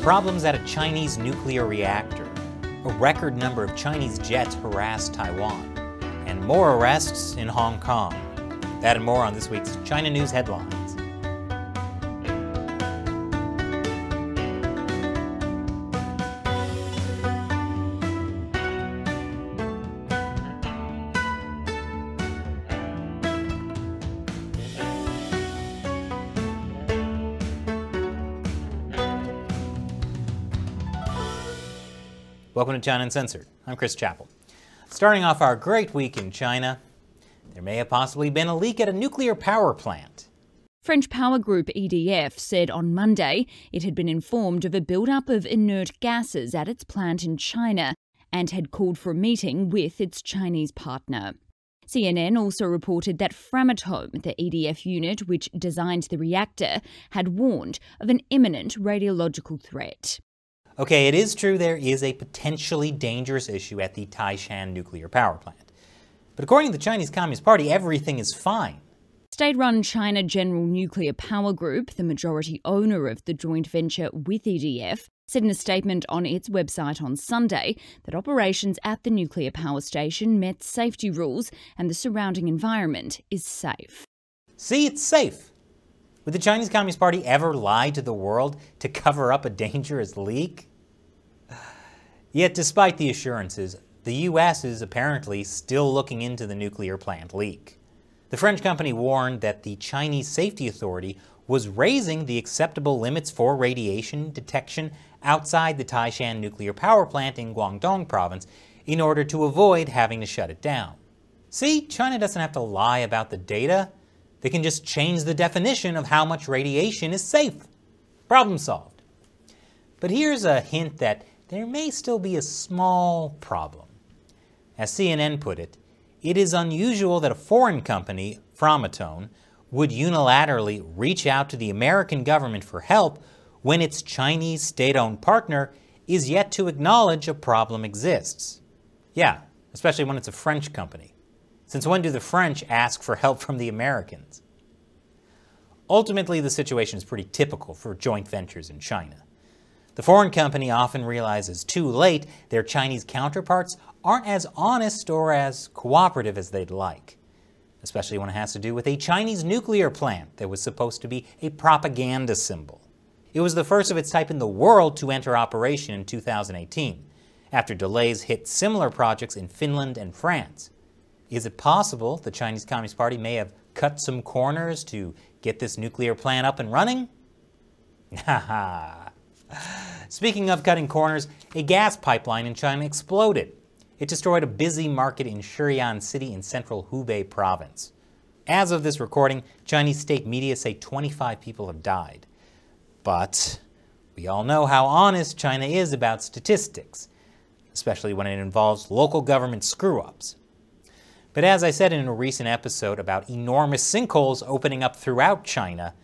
Problems at a Chinese nuclear reactor. A record number of Chinese jets harass Taiwan. And more arrests in Hong Kong. That and more on this week's China News Headlines. Welcome to China Uncensored. I'm Chris Chappell. Starting off our great week in China, there may have possibly been a leak at a nuclear power plant. French power group EDF said on Monday it had been informed of a build-up of inert gases at its plant in China and had called for a meeting with its Chinese partner. CNN also reported that Framatome, the EDF unit which designed the reactor, had warned of an imminent radiological threat. Okay, it is true there is a potentially dangerous issue at the Taishan nuclear power plant. But according to the Chinese Communist Party, everything is fine. State-run China General Nuclear Power Group, the majority owner of the joint venture with EDF, said in a statement on its website on Sunday that operations at the nuclear power station met safety rules and the surrounding environment is safe. See, it's safe. Would the Chinese Communist Party ever lie to the world to cover up a dangerous leak? Yet, despite the assurances, the U.S. is apparently still looking into the nuclear plant leak. The French company warned that the Chinese Safety Authority was raising the acceptable limits for radiation detection outside the Taishan nuclear power plant in Guangdong province in order to avoid having to shut it down. See, China doesn't have to lie about the data. They can just change the definition of how much radiation is safe. Problem solved. But here's a hint that there may still be a small problem. As CNN put it, it is unusual that a foreign company, Framatome, would unilaterally reach out to the American government for help when its Chinese state-owned partner is yet to acknowledge a problem exists. Yeah, especially when it's a French company. Since when do the French ask for help from the Americans? Ultimately, the situation is pretty typical for joint ventures in China. The foreign company often realizes too late their Chinese counterparts aren't as honest or as cooperative as they'd like, especially when it has to do with a Chinese nuclear plant that was supposed to be a propaganda symbol. It was the first of its type in the world to enter operation in 2018, after delays hit similar projects in Finland and France. Is it possible the Chinese Communist Party may have cut some corners to get this nuclear plant up and running? Haha. Speaking of cutting corners, a gas pipeline in China exploded. It destroyed a busy market in Shurian City in central Hubei province. As of this recording, Chinese state media say 25 people have died. But we all know how honest China is about statistics, especially when it involves local government screw-ups. But as I said in a recent episode about enormous sinkholes opening up throughout China,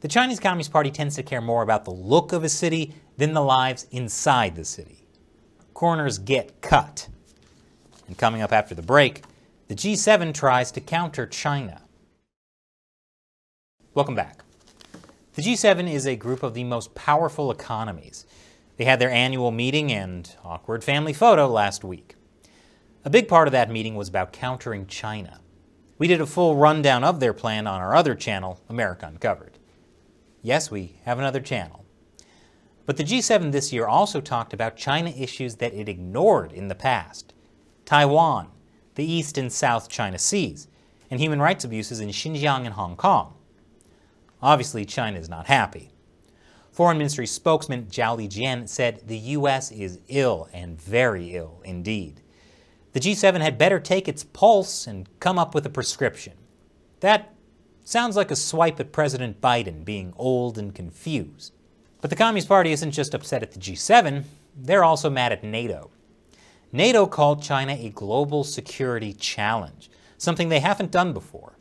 the Chinese Communist Party tends to care more about the look of a city than the lives inside the city. Corners get cut. And coming up after the break, the G7 tries to counter China. Welcome back. The G7 is a group of the most powerful economies. They had their annual meeting and awkward family photo last week. A big part of that meeting was about countering China. We did a full rundown of their plan on our other channel, America Uncovered. Yes, we have another channel. But the G7 this year also talked about China issues that it ignored in the past. Taiwan, the East and South China Seas, and human rights abuses in Xinjiang and Hong Kong. Obviously, China is not happy. Foreign Ministry spokesman Zhao Lijian said the U.S. is ill and very ill indeed. The G7 had better take its pulse and come up with a prescription. That sounds like a swipe at President Biden being old and confused. But the Communist Party isn't just upset at the G7, they're also mad at NATO. NATO called China a global security challenge, something they haven't done before.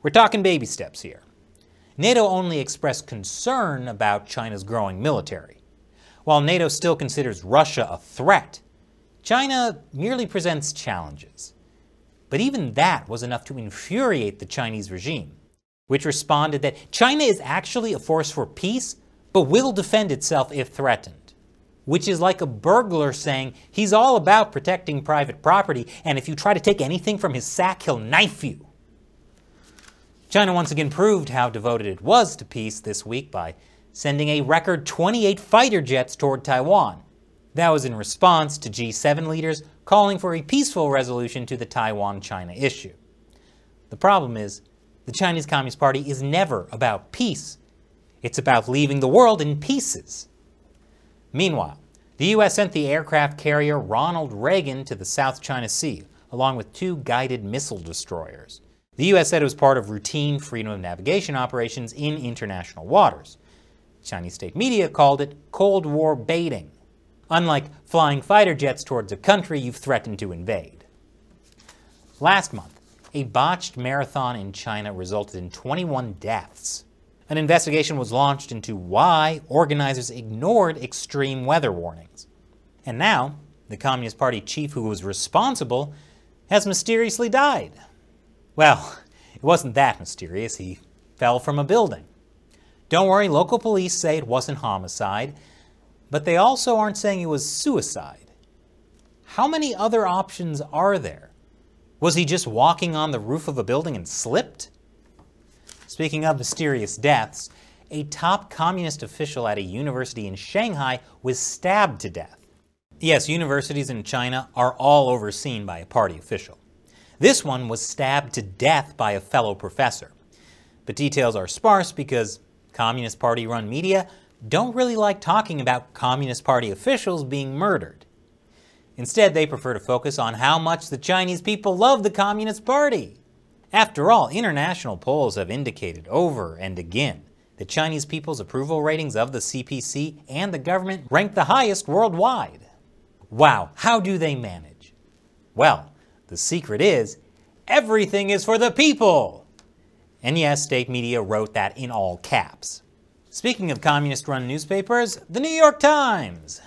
We're talking baby steps here. NATO only expressed concern about China's growing military. While NATO still considers Russia a threat, China merely presents challenges. But even that was enough to infuriate the Chinese regime, which responded that China is actually a force for peace, but will defend itself if threatened, which is like a burglar saying he's all about protecting private property, and if you try to take anything from his sack, he'll knife you. China once again proved how devoted it was to peace this week by sending a record 28 fighter jets toward Taiwan. That was in response to G7 leaders calling for a peaceful resolution to the Taiwan-China issue. The problem is, the Chinese Communist Party is never about peace. It's about leaving the world in pieces. Meanwhile, the U.S. sent the aircraft carrier Ronald Reagan to the South China Sea, along with 2 guided missile destroyers. The U.S. said it was part of routine freedom of navigation operations in international waters. Chinese state media called it Cold War baiting, unlike flying fighter jets towards a country you've threatened to invade. Last month, a botched marathon in China resulted in 21 deaths. An investigation was launched into why organizers ignored extreme weather warnings. And now, the Communist Party chief who was responsible has mysteriously died. Well, it wasn't that mysterious. He fell from a building. Don't worry, local police say it wasn't homicide, but they also aren't saying it was suicide. How many other options are there? Was he just walking on the roof of a building and slipped? Speaking of mysterious deaths, a top communist official at a university in Shanghai was stabbed to death. Yes, universities in China are all overseen by a party official. This one was stabbed to death by a fellow professor. But details are sparse because Communist Party-run media don't really like talking about Communist Party officials being murdered. Instead, they prefer to focus on how much the Chinese people love the Communist Party. After all, international polls have indicated over and again that Chinese people's approval ratings of the CPC and the government rank the highest worldwide. Wow, how do they manage? Well, the secret is, everything is for the people! And yes, state media wrote that in all caps. Speaking of communist-run newspapers, the New York Times.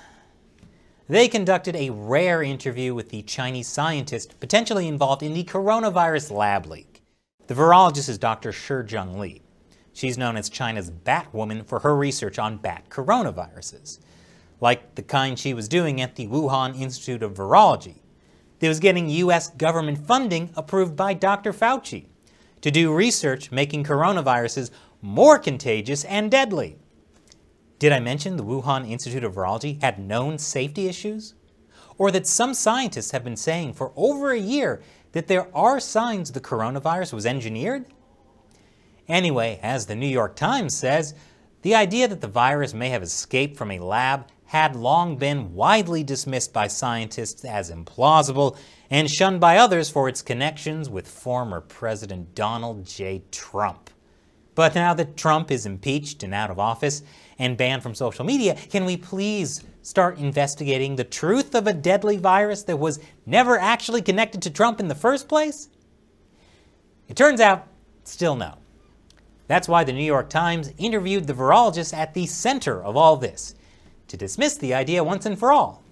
They conducted a rare interview with the Chinese scientist potentially involved in the coronavirus lab leak. The virologist is Dr. Shi Li. She's known as China's Batwoman for her research on bat coronaviruses, like the kind she was doing at the Wuhan Institute of Virology. That was getting U.S. government funding approved by Dr. Fauci to do research making coronaviruses more contagious and deadly. Did I mention the Wuhan Institute of Virology had known safety issues? Or that some scientists have been saying for over a year that there are signs the coronavirus was engineered? Anyway, as the New York Times says, the idea that the virus may have escaped from a lab had long been widely dismissed by scientists as implausible and shunned by others for its connections with former President Donald J. Trump. But now that Trump is impeached and out of office and banned from social media, can we please start investigating the truth of a deadly virus that was never actually connected to Trump in the first place? It turns out, still no. That's why the New York Times interviewed the virologist at the center of all this, to dismiss the idea once and for all.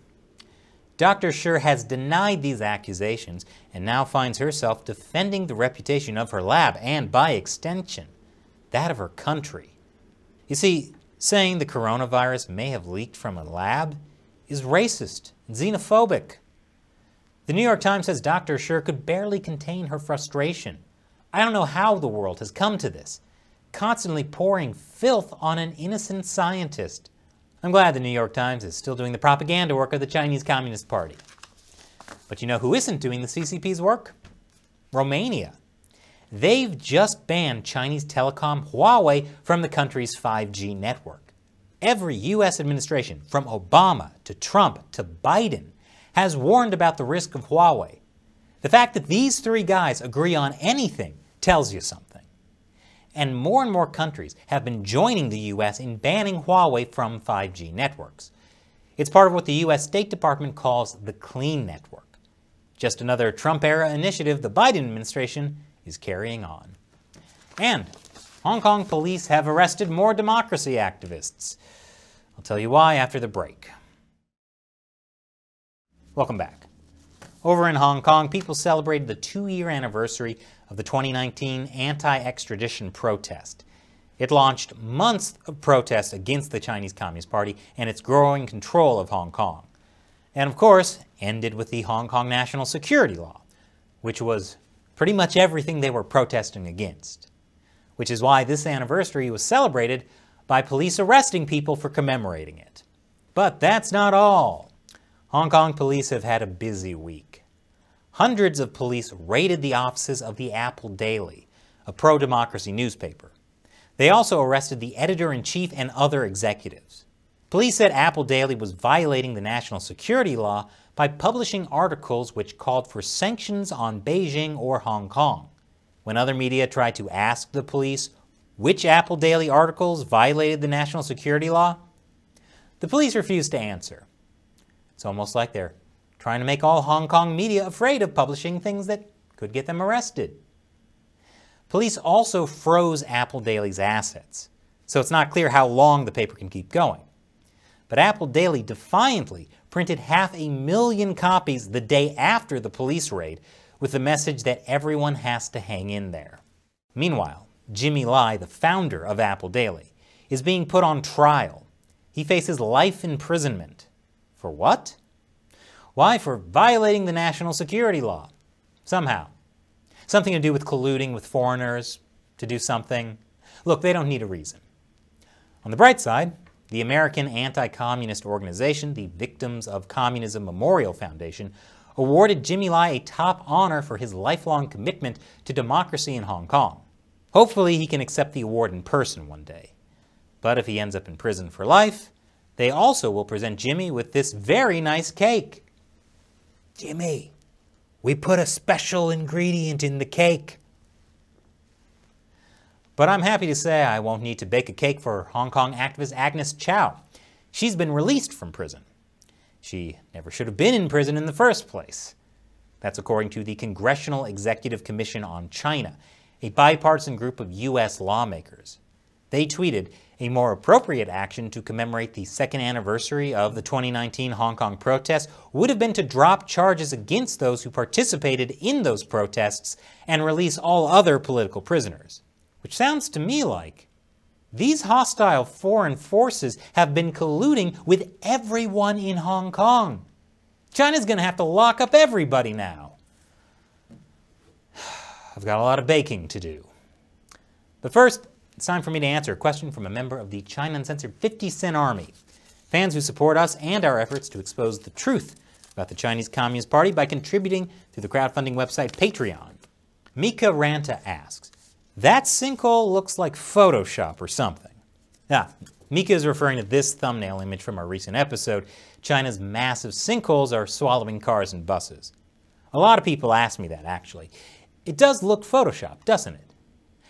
Dr. Shi has denied these accusations and now finds herself defending the reputation of her lab and, by extension, that of her country. You see, saying the coronavirus may have leaked from a lab is racist and xenophobic. The New York Times says Dr. Shi could barely contain her frustration. I don't know how the world has come to this, constantly pouring filth on an innocent scientist. I'm glad the New York Times is still doing the propaganda work of the Chinese Communist Party. But you know who isn't doing the CCP's work? Romania. They've just banned Chinese telecom Huawei from the country's 5G network. Every U.S. administration, from Obama to Trump to Biden, has warned about the risk of Huawei. The fact that these 3 guys agree on anything tells you something. And more countries have been joining the U.S. in banning Huawei from 5G networks. It's part of what the U.S. State Department calls the Clean Network. Just another Trump-era initiative the Biden administration is carrying on. And Hong Kong police have arrested more democracy activists. I'll tell you why after the break. Welcome back. Over in Hong Kong, people celebrated the 2-year anniversary of the 2019 anti-extradition protest. It launched months of protests against the Chinese Communist Party and its growing control of Hong Kong. And of course, ended with the Hong Kong National Security Law, which was pretty much everything they were protesting against. Which is why this anniversary was celebrated by police arresting people for commemorating it. But that's not all. Hong Kong police have had a busy week. Hundreds of police raided the offices of the Apple Daily, a pro-democracy newspaper. They also arrested the editor-in-chief and other executives. Police said Apple Daily was violating the national security law by publishing articles which called for sanctions on Beijing or Hong Kong. When other media tried to ask the police which Apple Daily articles violated the national security law, the police refused to answer. It's almost like they're trying to make all Hong Kong media afraid of publishing things that could get them arrested. Police also froze Apple Daily's assets, so it's not clear how long the paper can keep going. But Apple Daily defiantly printed 500,000 copies the day after the police raid with the message that everyone has to hang in there. Meanwhile, Jimmy Lai, the founder of Apple Daily, is being put on trial. He faces life imprisonment. For what? Why, for violating the national security law. Somehow. Something to do with colluding with foreigners to do something. Look, they don't need a reason. On the bright side, the American anti-communist organization, the Victims of Communism Memorial Foundation, awarded Jimmy Lai a top honor for his lifelong commitment to democracy in Hong Kong. Hopefully he can accept the award in person one day. But if he ends up in prison for life, they also will present Jimmy with this very nice cake. Jimmy, we put a special ingredient in the cake. But I'm happy to say I won't need to bake a cake for Hong Kong activist Agnes Chow. She's been released from prison. She never should have been in prison in the first place. That's according to the Congressional Executive Commission on China, a bipartisan group of U.S. lawmakers. They tweeted, a more appropriate action to commemorate the second anniversary of the 2019 Hong Kong protests would have been to drop charges against those who participated in those protests and release all other political prisoners. Which sounds to me like these hostile foreign forces have been colluding with everyone in Hong Kong. China's going to have to lock up everybody now. I've got a lot of baking to do. But first, it's time for me to answer a question from a member of the China Uncensored 50 Cent Army, fans who support us and our efforts to expose the truth about the Chinese Communist Party by contributing through the crowdfunding website Patreon. Mika Ranta asks, that sinkhole looks like Photoshop or something. Mika is referring to this thumbnail image from our recent episode. China's massive sinkholes are swallowing cars and buses. A lot of people ask me that, actually. It does look Photoshop, doesn't it?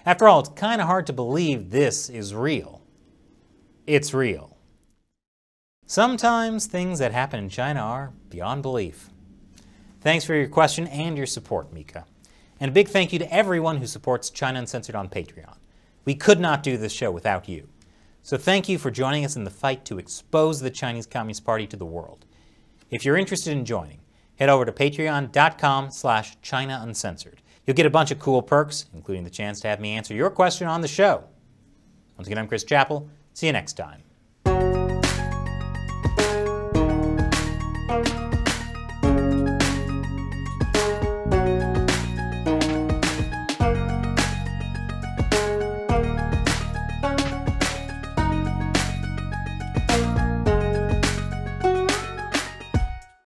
After all, it's kind of hard to believe this is real. It's real. Sometimes things that happen in China are beyond belief. Thanks for your question and your support, Mika. And a big thank you to everyone who supports China Uncensored on Patreon. We could not do this show without you. So thank you for joining us in the fight to expose the Chinese Communist Party to the world. If you're interested in joining, head over to patreon.com/ChinaUncensored. You'll get a bunch of cool perks, including the chance to have me answer your question on the show. Once again, I'm Chris Chappell. See you next time.